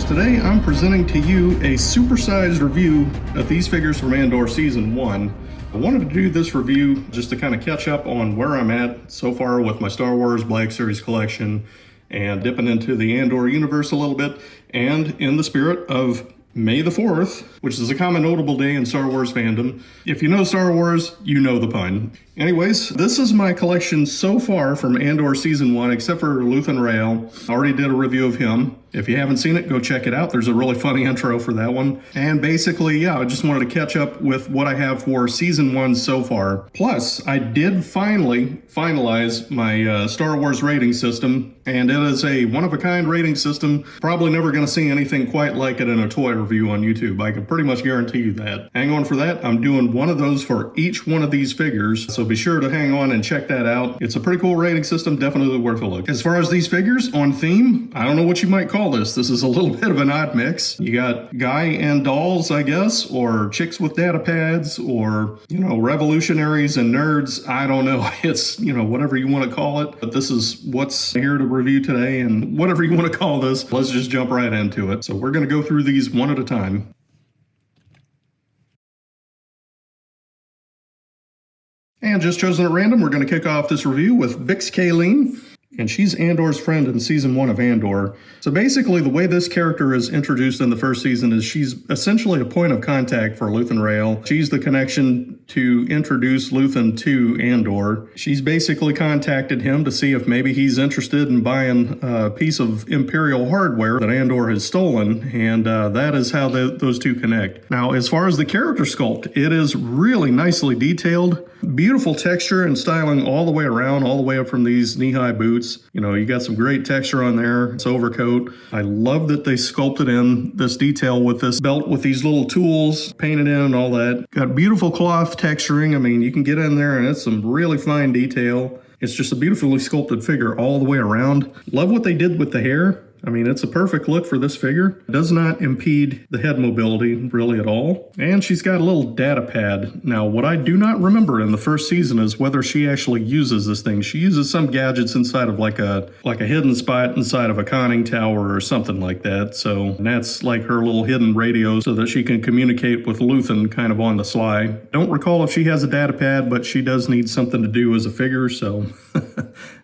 Nerds. Today I'm presenting to you a supersized review of these figures from Andor Season 1. I wanted to do this review just to kind of catch up on where I'm at so far with my Star Wars Black Series collection and dipping into the Andor universe a little bit, and in the spirit of May the 4th, which is a common notable day in Star Wars fandom. If you know Star Wars, you know the pun. Anyways, this is my collection so far from Andor Season 1, except for Luthen Rael. I already did a review of him. If you haven't seen it, go check it out. There's a really funny intro for that one. And basically, yeah, I just wanted to catch up with what I have for Season 1 so far. Plus, I did finally finalize my Star Wars rating system, and it is a one-of-a-kind rating system. Probably never going to see anything quite like it in a toy review on YouTube. I can pretty much guarantee you that. Hang on for that. I'm doing one of those for each one of these figures, so be sure to hang on and check that out. It's a pretty cool rating system, definitely worth a look. As far as these figures, on theme, I don't know what you might call this. This is a little bit of an odd mix. You got guy and dolls, I guess, or chicks with data pads, or, you know, revolutionaries and nerds. I don't know. It's, you know, whatever you want to call it. But this is what's here to review today, and whatever you want to call this, let's just jump right into it. So we're going to go through these one at a time. And just chosen at random, we're going to kick off this review with Bix Caleen. And she's Andor's friend in Season 1 of Andor. So basically, the way this character is introduced in the first season is she's essentially a point of contact for Luthen Rael. She's the connection to introduce Luthen to Andor. She's basically contacted him to see if maybe he's interested in buying a piece of Imperial hardware that Andor has stolen, and that is how those two connect. Now, as far as the character sculpt, it is really nicely detailed. Beautiful texture and styling all the way around, all the way up from these knee-high boots. You know, you got some great texture on there. It's overcoat. I love that they sculpted in this detail with this belt with these little tools painted in and all that. Got beautiful cloth texturing. I mean, you can get in there and it's some really fine detail. It's just a beautifully sculpted figure all the way around. Love what they did with the hair. I mean, it's a perfect look for this figure. It does not impede the head mobility really at all. And she's got a little data pad. Now, what I do not remember in the first season is whether she actually uses this thing. She uses some gadgets inside of like a hidden spot inside of a conning tower or something like that. So that's like her little hidden radio so that she can communicate with Luthen kind of on the sly. Don't recall if she has a data pad, but she does need something to do as a figure, so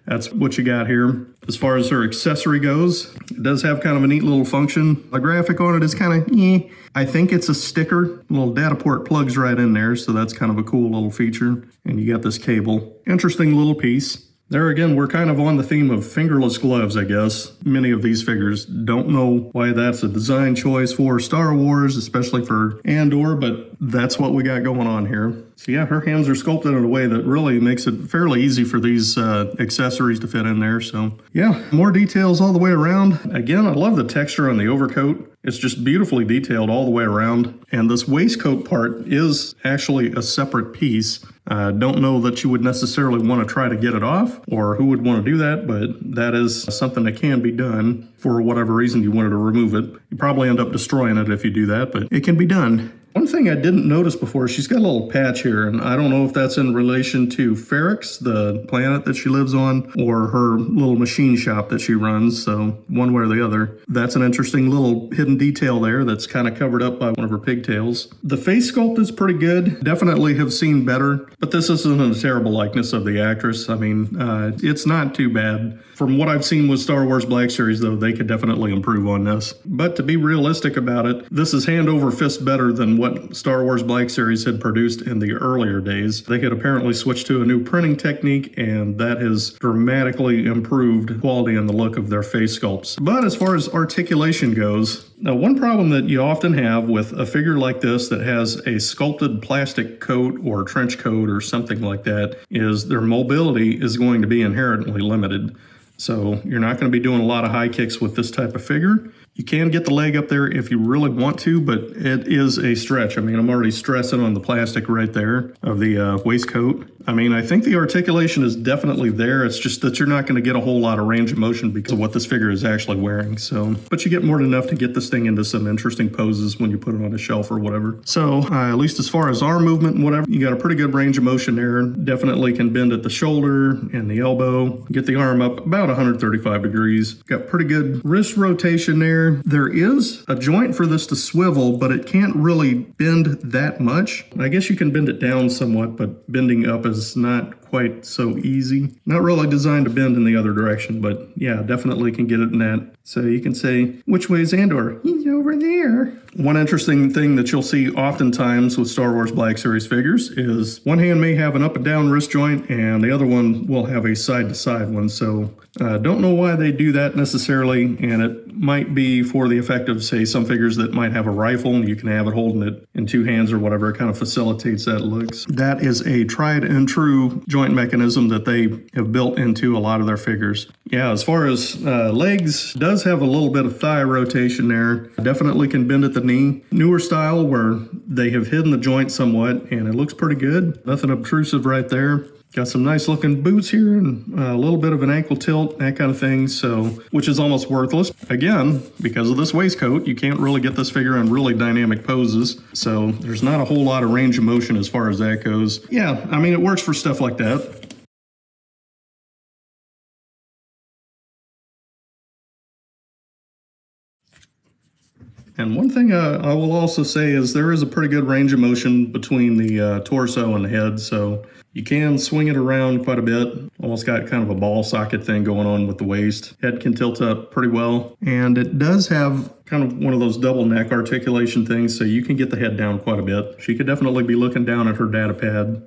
that's what you got here. As far as her accessory goes, it does have kind of a neat little function. The graphic on it is kind of I think it's a sticker. Little data port plugs right in there, so that's kind of a cool little feature. And you got this cable. Interesting little piece. There again, we're kind of on the theme of fingerless gloves, I guess. Many of these figures, don't know why that's a design choice for Star Wars, especially for Andor, but that's what we got going on here. So yeah, her hands are sculpted in a way that really makes it fairly easy for these accessories to fit in there. So yeah, more details all the way around. Again, I love the texture on the overcoat. It's just beautifully detailed all the way around. And this waistcoat part is actually a separate piece. I don't know that you would necessarily want to try to get it off, or who would want to do that, but that is something that can be done for whatever reason you wanted to remove it. You probably end up destroying it if you do that, but it can be done. One thing I didn't notice before, she's got a little patch here, and I don't know if that's in relation to Ferrix, the planet that she lives on, or her little machine shop that she runs, so one way or the other. That's an interesting little hidden detail there that's kind of covered up by one of her pigtails. The face sculpt is pretty good. Definitely have seen better, but this isn't a terrible likeness of the actress. I mean, it's not too bad. From what I've seen with Star Wars Black Series, though, they could definitely improve on this. But to be realistic about it, this is hand over fist better than what Star Wars Black Series had produced in the earlier days. They had apparently switched to a new printing technique, and that has dramatically improved quality and the look of their face sculpts. But as far as articulation goes, now one problem that you often have with a figure like this that has a sculpted plastic coat or trench coat or something like that is their mobility is going to be inherently limited. So you're not going to be doing a lot of high kicks with this type of figure. You can get the leg up there if you really want to, but it is a stretch. I mean, I'm already stressing on the plastic right there of the waistcoat. I mean, I think the articulation is definitely there. It's just that you're not going to get a whole lot of range of motion because of what this figure is actually wearing. So, but you get more than enough to get this thing into some interesting poses when you put it on a shelf or whatever. So, at least as far as arm movement and whatever, you got a pretty good range of motion there. Definitely can bend at the shoulder and the elbow. Get the arm up about 135 degrees. Got pretty good wrist rotation there. here. There is a joint for this to swivel, but it can't really bend that much. I guess you can bend it down somewhat, but bending up is not quite so easy. Not really designed to bend in the other direction, but yeah, definitely can get it in that. So you can say, which way is Andor? He's over there. One interesting thing that you'll see oftentimes with Star Wars Black Series figures is one hand may have an up and down wrist joint and the other one will have a side to side one. So don't know why they do that necessarily, and it might be for the effect of, say, some figures that might have a rifle and you can have it holding it in two hands or whatever. It kind of facilitates that looks. That is a tried and true joint mechanism that they have built into a lot of their figures. Yeah, as far as legs, does have a little bit of thigh rotation there. Definitely can bend at the knee. Newer style where they have hidden the joint somewhat and it looks pretty good. Nothing obtrusive right there. Got some nice looking boots here and a little bit of an ankle tilt, that kind of thing, so which is almost worthless. Again, because of this waistcoat, you can't really get this figure in really dynamic poses, so there's not a whole lot of range of motion as far as that goes. Yeah, I mean, it works for stuff like that. And one thing I will also say is there is a pretty good range of motion between the torso and the head, so you can swing it around quite a bit. Almost got kind of a ball socket thing going on with the waist. Head can tilt up pretty well. And it does have kind of one of those double neck articulation things, so you can get the head down quite a bit. She could definitely be looking down at her data pad.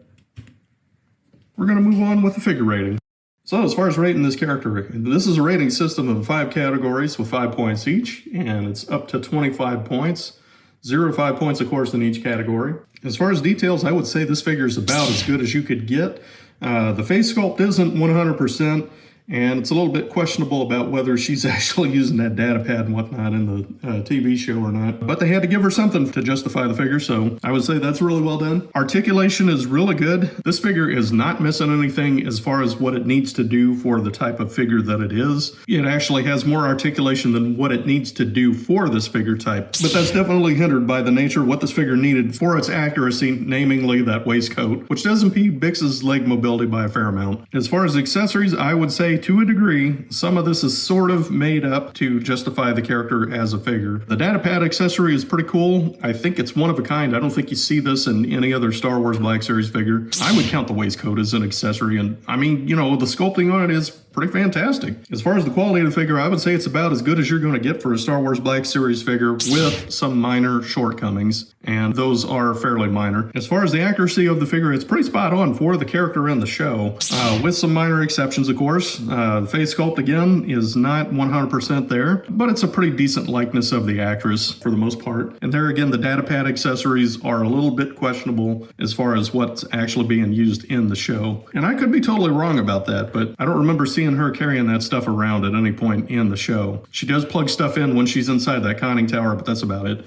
We're going to move on with the figure rating. So as far as rating this character, this is a rating system of 5 categories with 5 points each, and it's up to 25 points. 0 to 5 points, of course, in each category. As far as details, I would say this figure is about as good as you could get. The face sculpt isn't 100%, and it's a little bit questionable about whether she's actually using that data pad and whatnot in the TV show or not. But they had to give her something to justify the figure, so I would say that's really well done. Articulation is really good. This figure is not missing anything as far as what it needs to do for the type of figure that it is. It actually has more articulation than what it needs to do for this figure type. But that's definitely hindered by the nature of what this figure needed for its accuracy, namely that waistcoat, which does impede Bix's leg mobility by a fair amount. As far as accessories, I would say to a degree, some of this is sort of made up to justify the character as a figure. The data pad accessory is pretty cool. I think it's one of a kind. I don't think you see this in any other Star Wars Black Series figure. I would count the waistcoat as an accessory, and I mean, you know, the sculpting on it is pretty fantastic. As far as the quality of the figure, I would say it's about as good as you're going to get for a Star Wars Black Series figure with some minor shortcomings, and those are fairly minor. As far as the accuracy of the figure, it's pretty spot on for the character in the show, with some minor exceptions, of course. The face sculpt, again, is not 100% there, but it's a pretty decent likeness of the actress for the most part. And there again, the data pad accessories are a little bit questionable as far as what's actually being used in the show. And I could be totally wrong about that, but I don't remember seeing her carrying that stuff around at any point in the show. She does plug stuff in when she's inside that conning tower, but that's about it.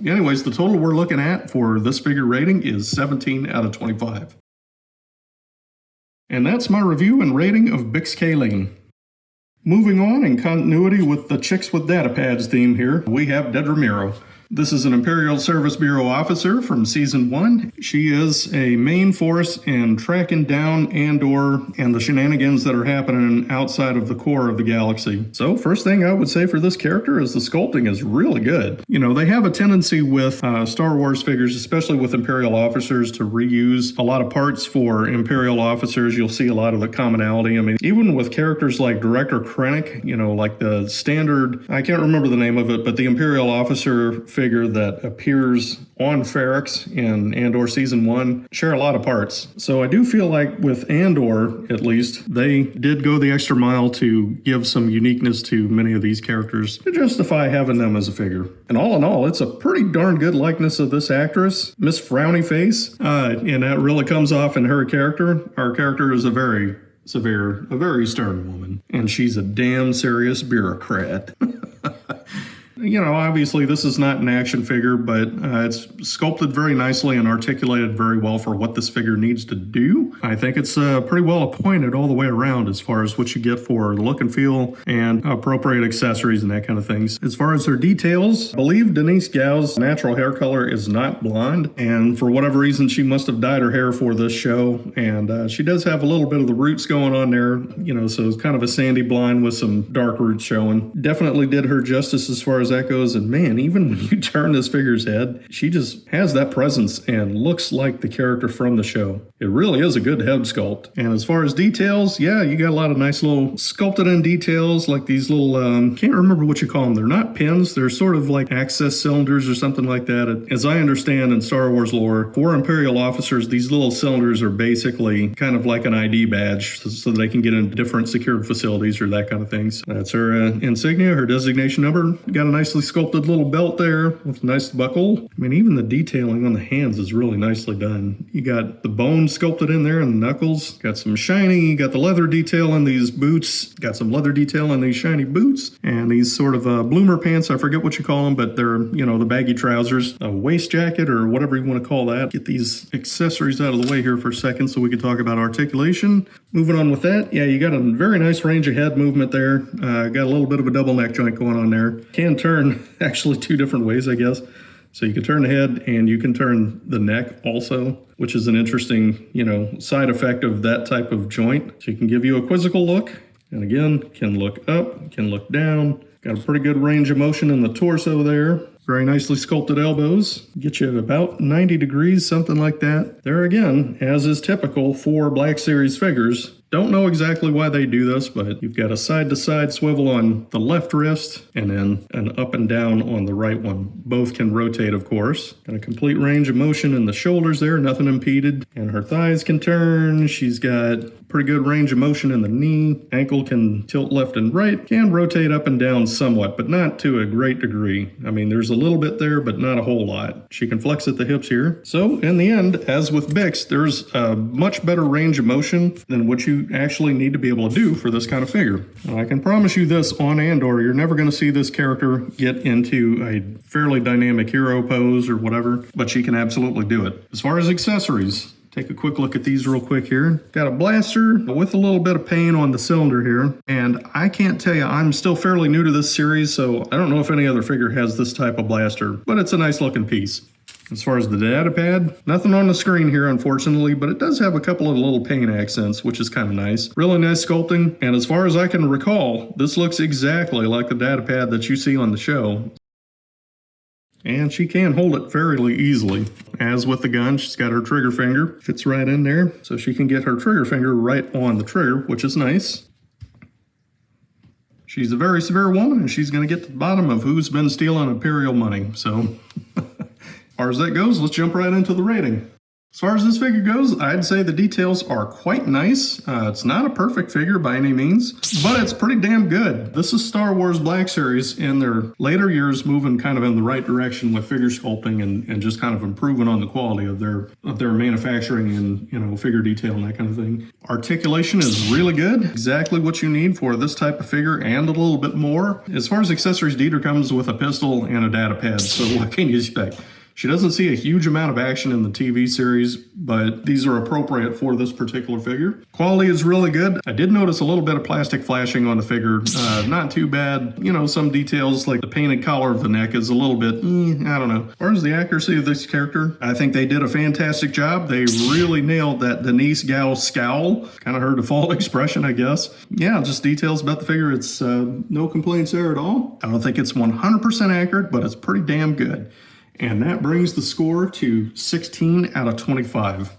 Anyways, the total we're looking at for this figure rating is 17 out of 25. And that's my review and rating of Bix Caleen. Moving on in continuity with the Chicks with Data Pads theme here, we have Dedra Meero. This is an Imperial Service Bureau officer from Season 1. She is a main force in tracking down Andor and the shenanigans that are happening outside of the core of the galaxy. So first thing I would say for this character is the sculpting is really good. You know, they have a tendency with Star Wars figures, especially with Imperial officers, to reuse a lot of parts for Imperial officers. You'll see a lot of the commonality. I mean, even with characters like Director Krennic, you know, like the standard, I can't remember the name of it, but the Imperial officer figure that appears on Ferrix in Andor Season 1 share a lot of parts. So I do feel like with Andor, at least, they did go the extra mile to give some uniqueness to many of these characters to justify having them as a figure. And all in all, it's a pretty darn good likeness of this actress, Miss Frowny Face, and that really comes off in her character. Our character is a very severe, a very stern woman, and she's a damn serious bureaucrat. You know, obviously this is not an action figure, but it's sculpted very nicely and articulated very well for what this figure needs to do. I think it's pretty well appointed all the way around as far as what you get for the look and feel and appropriate accessories and that kind of things. As far as her details, I believe Denise Gao's natural hair color is not blonde, and for whatever reason she must have dyed her hair for this show, and she does have a little bit of the roots going on there, you know, so it's kind of a sandy blonde with some dark roots showing. Definitely did her justice as far as that goes, and man, even when you turn this figure's head, she just has that presence and looks like the character from the show. It really is a good head sculpt. And as far as details, yeah, you got a lot of nice little sculpted in details, like these little, can't remember what you call them. They're not pins, they're sort of like access cylinders or something like that. As I understand in Star Wars lore, for Imperial officers, these little cylinders are basically kind of like an ID badge so they can get into different secured facilities or that kind of things. That's her insignia, her designation number. Got a nicely sculpted little belt there with a nice buckle. I mean, even the detailing on the hands is really nicely done. You got the bone sculpted in there and the knuckles. Got some shiny, got the leather detail in these boots. Got some leather detail in these shiny boots. And these sort of bloomer pants, I forget what you call them, but they're, you know, the baggy trousers. A waist jacket or whatever you want to call that. Get these accessories out of the way here for a second so we can talk about articulation. Moving on with that, yeah, you got a very nice range of head movement there. Got a little bit of a double neck joint going on there. Can turn actually two different ways, I guess. So you can turn the head and you can turn the neck also, which is an interesting, you know, side effect of that type of joint. So you can give you a quizzical look. And again, can look up, can look down. Got a pretty good range of motion in the torso there. Very nicely sculpted elbows. Get you at about 90 degrees, something like that. There again, as is typical for Black Series figures. Don't know exactly why they do this, but you've got a side-to-side swivel on the left wrist and then an up and down on the right one. Both can rotate, of course. Got a complete range of motion in the shoulders there, nothing impeded. And her thighs can turn. She's got pretty good range of motion in the knee. Ankle can tilt left and right. Can rotate up and down somewhat, but not to a great degree. I mean, there's a little bit there, but not a whole lot. She can flex at the hips here. So in the end, as with Bix, there's a much better range of motion than what you actually need to be able to do for this kind of figure. And I can promise you this, on Andor, you're never going to see this character get into a fairly dynamic hero pose or whatever, but she can absolutely do it. As far as accessories, take a quick look at these real quick here. Got a blaster with a little bit of paint on the cylinder here. And I can't tell you, I'm still fairly new to this series, so I don't know if any other figure has this type of blaster, but it's a nice looking piece. As far as the data pad, nothing on the screen here, unfortunately, but it does have a couple of little paint accents, which is kind of nice. Really nice sculpting, and as far as I can recall, this looks exactly like the data pad that you see on the show. And she can hold it fairly easily. As with the gun, she's got her trigger finger, fits right in there, so she can get her trigger finger right on the trigger, which is nice. She's a very severe woman, and she's going to get to the bottom of who's been stealing Imperial money, so... As far as that goes, let's jump right into the rating. As far as this figure goes, I'd say the details are quite nice. It's not a perfect figure by any means, but it's pretty damn good. This is Star Wars Black Series in their later years moving kind of in the right direction with figure sculpting and just kind of improving on the quality of their manufacturing and, you know, figure detail and that kind of thing. Articulation is really good. Exactly what you need for this type of figure and a little bit more. As far as accessories, Dedra comes with a pistol and a data pad, so what can you expect? She doesn't see a huge amount of action in the TV series, but these are appropriate for this particular figure. Quality is really good. I did notice a little bit of plastic flashing on the figure. Not too bad. You know, some details like the painted collar of the neck is a little bit, I don't know. As far as the accuracy of this character, I think they did a fantastic job. They really nailed that Denise Gao scowl. Kind of her default expression, I guess. Yeah, just details about the figure. It's no complaints there at all. I don't think it's 100% accurate, but it's pretty damn good. And that brings the score to 16 out of 25.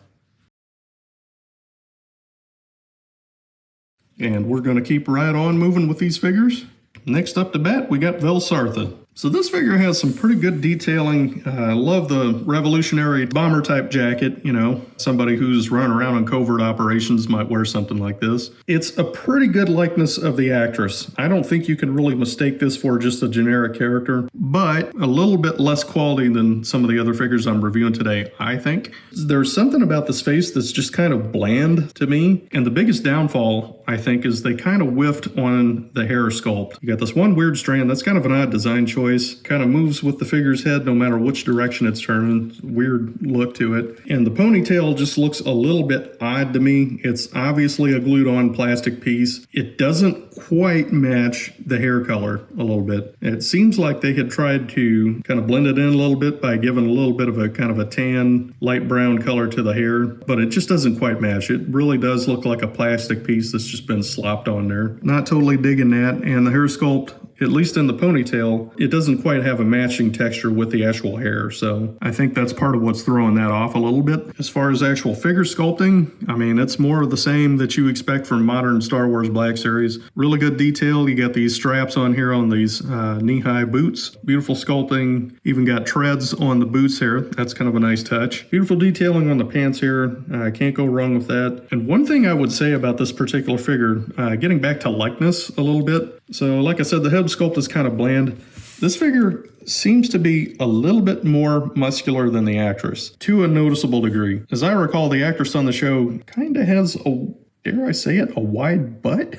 And we're going to keep right on moving with these figures. Next up to bat, we got Vel Sartha. So this figure has some pretty good detailing. I love the revolutionary bomber type jacket, you know. Somebody who's running around on covert operations might wear something like this. It's a pretty good likeness of the actress. I don't think you can really mistake this for just a generic character, but a little bit less quality than some of the other figures I'm reviewing today, I think. There's something about this face that's just kind of bland to me. And the biggest downfall, I think, is they kind of whiffed on the hair sculpt. You got this one weird strand. That's kind of an odd design choice. choice. Kind of moves with the figure's head no matter which direction it's turning. Weird look to it. And the ponytail just looks a little bit odd to me. It's obviously a glued on plastic piece. It doesn't quite match the hair color a little bit. It seems like they had tried to kind of blend it in a little bit by giving a little bit of a kind of a tan, light brown color to the hair, but it just doesn't quite match. It really does look like a plastic piece that's just been slopped on there. Not totally digging that. And the hair sculpt, at least in the ponytail, it doesn't quite have a matching texture with the actual hair. So I think that's part of what's throwing that off a little bit. As far as actual figure sculpting, I mean, it's more of the same that you expect from modern Star Wars Black Series. Really good detail. You got these straps on here on these knee-high boots. Beautiful sculpting. Even got treads on the boots here. That's kind of a nice touch. Beautiful detailing on the pants here. Can't go wrong with that. And one thing I would say about this particular figure, getting back to likeness a little bit. So like I said, the head sculpt is kind of bland. This figure seems to be a little bit more muscular than the actress, to a noticeable degree. As I recall, the actress on the show kind of has a, dare I say it, a wide butt.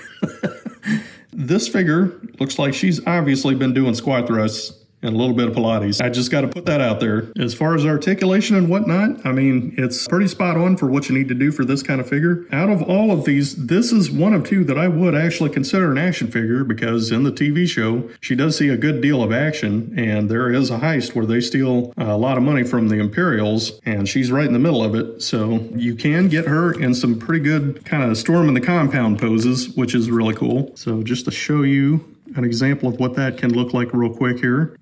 This figure looks like she's obviously been doing squat thrusts and a little bit of Pilates. I just got to put that out there. As far as articulation and whatnot, I mean, it's pretty spot on for what you need to do for this kind of figure. Out of all of these, this is one of two that I would actually consider an action figure, because in the TV show, she does see a good deal of action, and there is a heist where they steal a lot of money from the Imperials, and she's right in the middle of it. So you can get her in some pretty good kind of storm in the compound poses, which is really cool. So just to show you an example of what that can look like real quick here.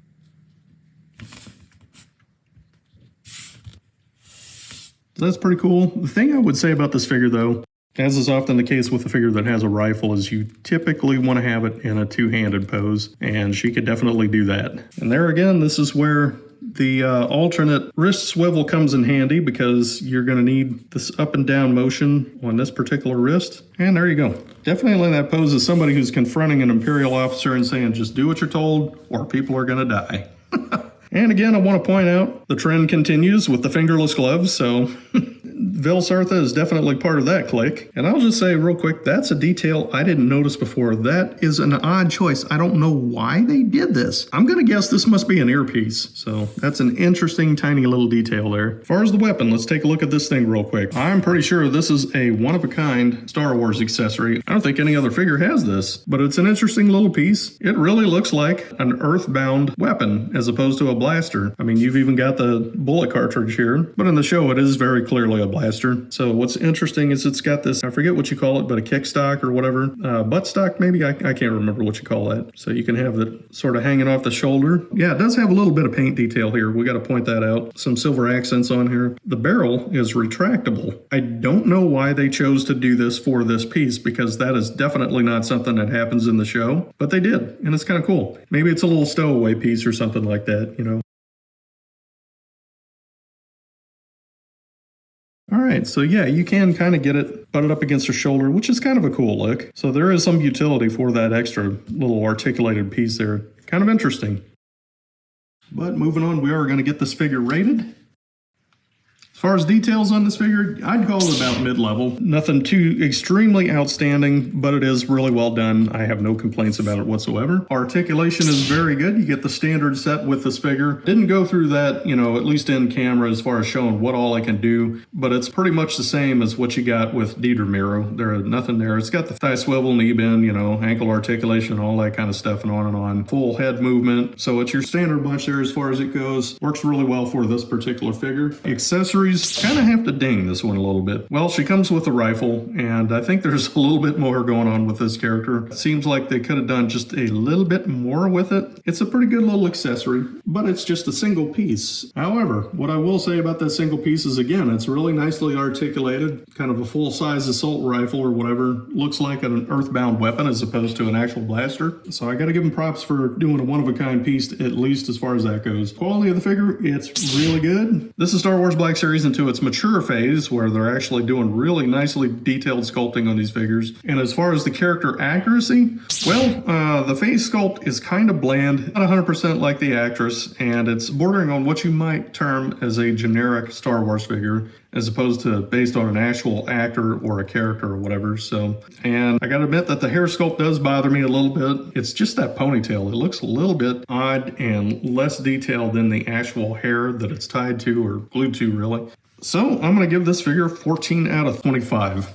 That's pretty cool. The thing I would say about this figure, though, as is often the case with a figure that has a rifle, is you typically want to have it in a two-handed pose, and she could definitely do that. And there again, this is where the alternate wrist swivel comes in handy, because you're going to need this up and down motion on this particular wrist. And there you go. Definitely that pose is somebody who's confronting an Imperial officer and saying, just do what you're told or people are going to die. And again, I want to point out the trend continues with the fingerless gloves, so Vel Sartha is definitely part of that clique. And I'll just say real quick, that's a detail I didn't notice before. That is an odd choice. I don't know why they did this. I'm going to guess this must be an earpiece. So that's an interesting, tiny little detail there. As far as the weapon, let's take a look at this thing real quick. I'm pretty sure this is a one-of-a-kind Star Wars accessory. I don't think any other figure has this, but it's an interesting little piece. It really looks like an earthbound weapon as opposed to a blaster. I mean, you've even got the bullet cartridge here, but in the show it is very clearly a blaster. So what's interesting is it's got this, I forget what you call it, but a kickstock or whatever, buttstock maybe, I can't remember what you call that. So you can have it sort of hanging off the shoulder. Yeah, it does have a little bit of paint detail here. We got to point that out. Some silver accents on here. The barrel is retractable. I don't know why they chose to do this for this piece, because that is definitely not something that happens in the show, but they did, and it's kind of cool. Maybe it's a little stowaway piece or something like that, you know. All right, so yeah, you can kind of get it butted up against her shoulder, which is kind of a cool look. So there is some utility for that extra little articulated piece there. Kind of interesting. But moving on, we are going to get this figure rated. As far as details on this figure, I'd call it about mid-level. Nothing too extremely outstanding, but it is really well done. I have no complaints about it whatsoever. Articulation is very good. You get the standard set with this figure. Didn't go through that, you know, at least in camera as far as showing what all I can do, but it's pretty much the same as what you got with Dedra Meero. There is nothing there. It's got the thigh swivel, knee bend, you know, ankle articulation, all that kind of stuff, and on and on. Full head movement. So it's your standard bunch there as far as it goes. Works really well for this particular figure. Accessories, kind of have to ding this one a little bit. Well, she comes with a rifle, and I think there's a little bit more going on with this character. It seems like they could have done just a little bit more with it. It's a pretty good little accessory, but it's just a single piece. However, what I will say about that single piece is, again, it's really nicely articulated, kind of a full-size assault rifle or whatever. Looks like an earthbound weapon as opposed to an actual blaster. So I got to give them props for doing a one-of-a-kind piece, at least as far as that goes. Quality of the figure, it's really good. This is Star Wars Black Series into its mature phase, where they're actually doing really nicely detailed sculpting on these figures. And as far as the character accuracy, well, the face sculpt is kind of bland, not 100% like the actress, and it's bordering on what you might term as a generic Star Wars figure. as opposed to based on an actual actor or a character or whatever. So, and I gotta admit that the hair sculpt does bother me a little bit. It's just that ponytail. It looks a little bit odd and less detailed than the actual hair that it's tied to or glued to, really. So I'm gonna give this figure 14 out of 25.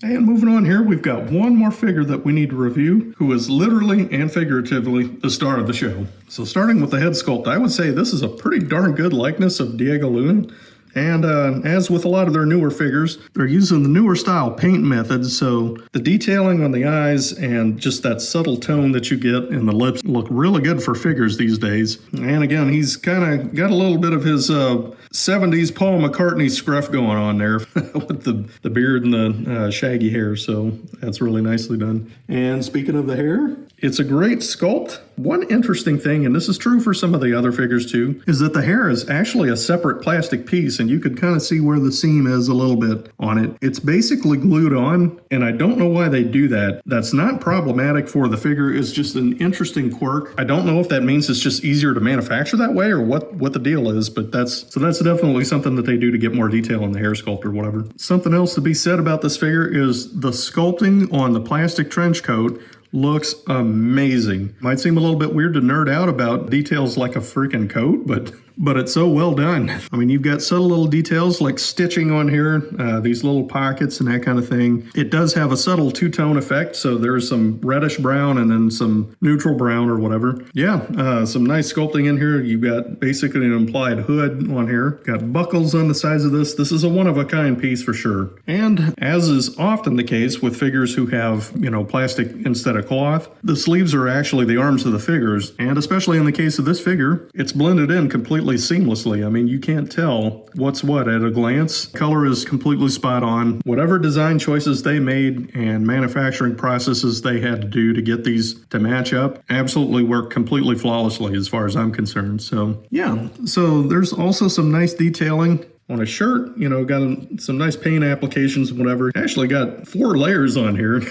And moving on here, we've got one more figure that we need to review, who is literally and figuratively the star of the show. So starting with the head sculpt, I would say this is a pretty darn good likeness of Diego Luna. And as with a lot of their newer figures, they're using the newer style paint methods, so the detailing on the eyes and just that subtle tone that you get in the lips look really good for figures these days. And again, he's kind of got a little bit of his 70s Paul McCartney scruff going on there with the beard and the shaggy hair, so that's really nicely done. And speaking of the hair, it's a great sculpt. One interesting thing, and this is true for some of the other figures too, is that the hair is actually a separate plastic piece, and you could kind of see where the seam is a little bit on it. It's basically glued on, and I don't know why they do that. That's not problematic for the figure. It's just an interesting quirk. I don't know if that means it's just easier to manufacture that way or what the deal is, but that's definitely something that they do to get more detail in the hair sculpt or whatever. Something else to be said about this figure is the sculpting on the plastic trench coat looks amazing. Might seem a little bit weird to nerd out about details like a freaking coat, but it's so well done. I mean, you've got subtle little details like stitching on here, these little pockets and that kind of thing. It does have a subtle two-tone effect, so there's some reddish brown and then some neutral brown or whatever. Yeah, some nice sculpting in here. You've got basically an implied hood on here. Got buckles on the sides of this. This is a one-of-a-kind piece for sure. And as is often the case with figures who have, plastic instead of cloth, the sleeves are actually the arms of the figures. And especially in the case of this figure, it's blended in completely seamlessly. I mean, you can't tell what's what at a glance. Color is completely spot on. Whatever design choices they made and manufacturing processes they had to do to get these to match up absolutely work completely flawlessly as far as I'm concerned. So yeah, so there's also some nice detailing on a shirt, got some nice paint applications and whatever. Actually got 4 layers on here.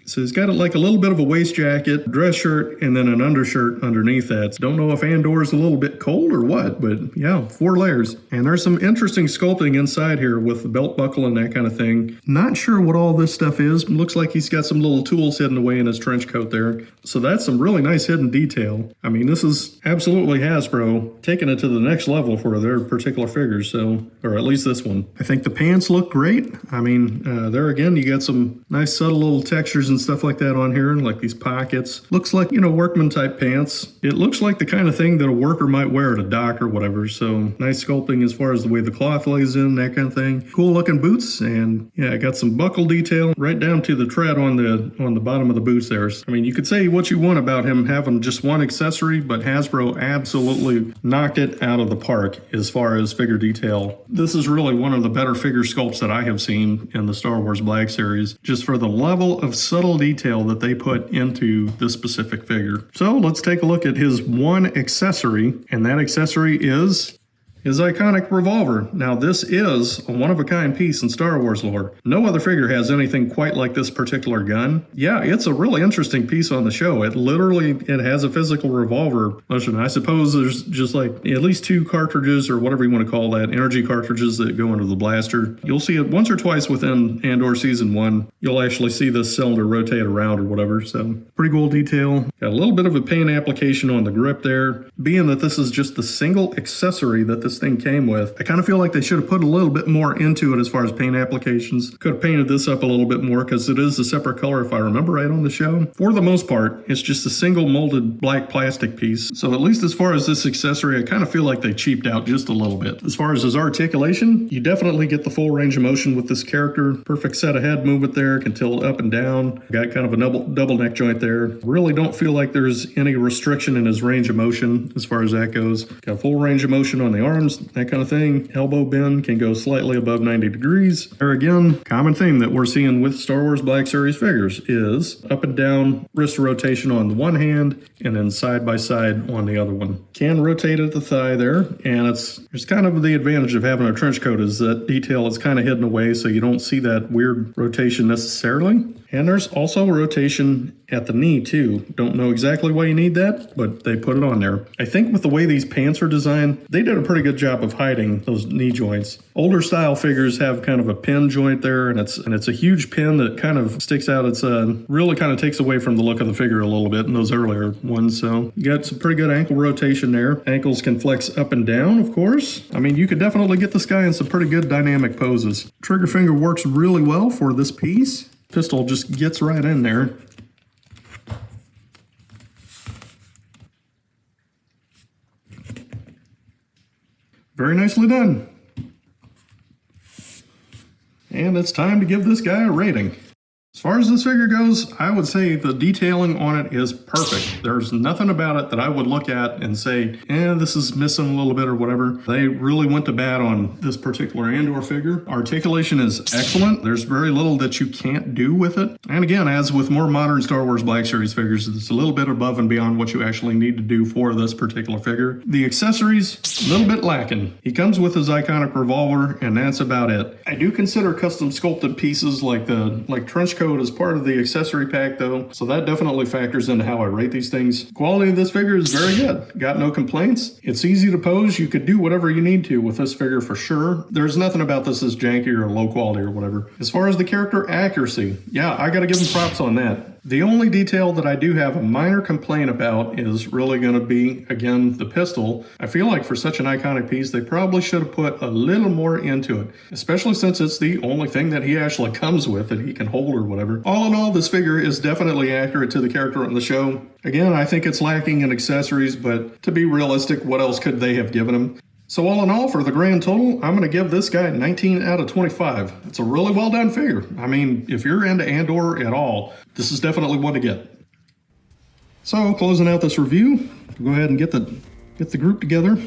So he's got like a little bit of a waist jacket, dress shirt, and then an undershirt underneath that. Don't know if Andor's a little bit cold or what, but yeah, 4 layers. And there's some interesting sculpting inside here with the belt buckle and that kind of thing. Not sure what all this stuff is. Looks like he's got some little tools hidden away in his trench coat there. So that's some really nice hidden detail. I mean, this is absolutely Hasbro taking it to the next level for their particular figures. So, or at least this one. I think the pants look great. I mean, there again, you got some nice subtle little textures and stuff like that on here, like these pockets. Looks like, workman type pants. It looks like the kind of thing that a worker might wear at a dock or whatever. So nice sculpting as far as the way the cloth lays in, that kind of thing. Cool looking boots, and yeah, I got some buckle detail right down to the tread on the bottom of the boots there. I mean, you could say what you want about him having just one accessory, but Hasbro absolutely knocked it out of the park as far as figure detail. This is really one of the better figure sculpts that I have seen in the Star Wars Black Series, just for the level of subtle detail that they put into this specific figure. So let's take a look at his one accessory, and that accessory is his iconic revolver. Now, this is a one-of-a-kind piece in Star Wars lore. No other figure has anything quite like this particular gun. Yeah, it's a really interesting piece on the show. It has a physical revolver. Listen, I suppose there's just like at least 2 cartridges, or whatever you want to call that, energy cartridges that go into the blaster. You'll see it once or twice within Andor Season 1. You'll actually see this cylinder rotate around or whatever, so pretty cool detail. Got a little bit of a paint application on the grip there. Being that this is just the single accessory that this thing came with, I kind of feel like they should have put a little bit more into it as far as paint applications. Could have painted this up a little bit more because it is a separate color if I remember right on the show. For the most part, it's just a single molded black plastic piece. So at least as far as this accessory, I kind of feel like they cheaped out just a little bit. As far as his articulation, you definitely get the full range of motion with this character. Perfect set of head movement there, can tilt up and down. Got kind of a double neck joint there. Really don't feel like there's any restriction in his range of motion as far as that goes. Got full range of motion on the arms, that kind of thing. Elbow bend can go slightly above 90 degrees. There again, common theme that we're seeing with Star Wars Black Series figures is up and down wrist rotation on the one hand and then side by side on the other one. Can rotate at the thigh there, and there's kind of the advantage of having a trench coat is that detail is kind of hidden away, so you don't see that weird rotation necessarily. And there's also rotation at the knee too. Don't know exactly why you need that, but they put it on there. I think with the way these pants are designed, they did a pretty good good job of hiding those knee joints. Older style figures have kind of a pin joint there, and it's a huge pin that kind of sticks out. It's really kind of takes away from the look of the figure a little bit in those earlier ones. So you got some pretty good ankle rotation there. Ankles can flex up and down, of course. I mean, you could definitely get this guy in some pretty good dynamic poses. Trigger finger works really well for this piece. Pistol just gets right in there. Very nicely done. And it's time to give this guy a rating. As far as this figure goes, I would say the detailing on it is perfect. There's nothing about it that I would look at and say, this is missing a little bit or whatever. They really went to bat on this particular Andor figure. Articulation is excellent. There's very little that you can't do with it. And again, as with more modern Star Wars Black Series figures, it's a little bit above and beyond what you actually need to do for this particular figure. The accessories, a little bit lacking. He comes with his iconic revolver, and that's about it. I do consider custom sculpted pieces like trench coat as part of the accessory pack though, so that definitely factors into how I rate these things. Quality of this figure is very good. Got no complaints. It's easy to pose. You could do whatever you need to with this figure for sure. There's nothing about this that's janky or low quality or whatever. As far as the character accuracy, yeah, I gotta give him props on that. The only detail that I do have a minor complaint about is really going to be, again, the pistol. I feel like for such an iconic piece, they probably should have put a little more into it, especially since it's the only thing that he actually comes with that he can hold or whatever. All in all, this figure is definitely accurate to the character in the show. Again, I think it's lacking in accessories, but to be realistic, what else could they have given him? So all in all, for the grand total, I'm going to give this guy 19 out of 25. It's a really well done figure. I mean, if you're into Andor at all, this is definitely one to get. So closing out this review, go ahead and get the group together.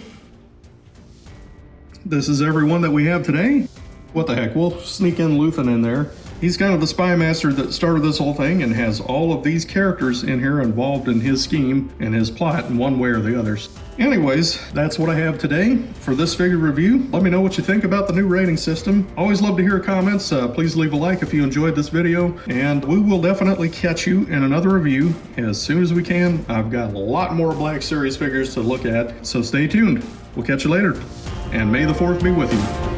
This is everyone that we have today. What the heck, we'll sneak in Luthen in there. He's kind of the spy master that started this whole thing and has all of these characters in here involved in his scheme and his plot in one way or the others. Anyways, that's what I have today for this figure review. Let me know what you think about the new rating system. Always love to hear comments. Please leave a like if you enjoyed this video, and we will definitely catch you in another review as soon as we can. I've got a lot more Black Series figures to look at, so stay tuned. We'll catch you later, and may the 4th be with you.